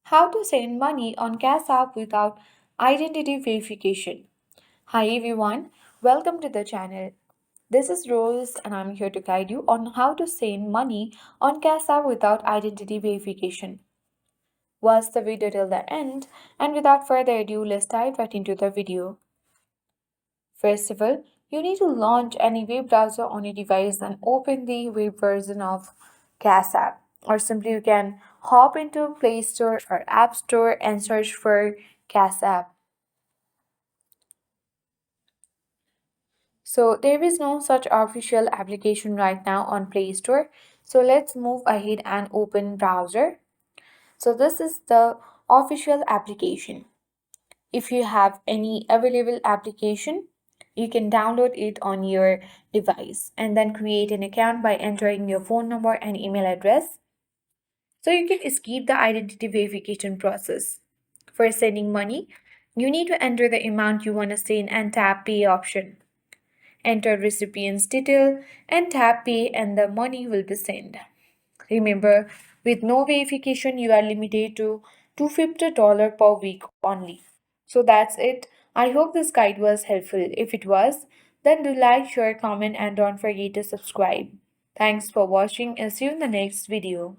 How to send money on Cash App without identity verification. Hi everyone, welcome to the channel. This is Rose and I'm here to guide you on how to send money on Cash App without identity verification. Watch the video till the end, and without further ado, let's dive right into the video. First of all, you need to launch any web browser on your device and open the web version of Cash App. Or simply you can hop into Play Store or App Store and search for Cash App. So there is no such official application right now on Play Store. So let's move ahead and open browser. So this is the official application. If you have any available application, you can download it on your device and then create an account by entering your phone number and email address. So you can skip the identity verification process. For sending money, you need to enter the amount you want to send and tap pay option. Enter recipient's detail and tap pay and the money will be sent. Remember, with no verification, you are limited to $250 per week only. So that's it. I hope this guide was helpful. If it was, then do like, share, comment, and don't forget to subscribe. Thanks for watching and see you in the next video.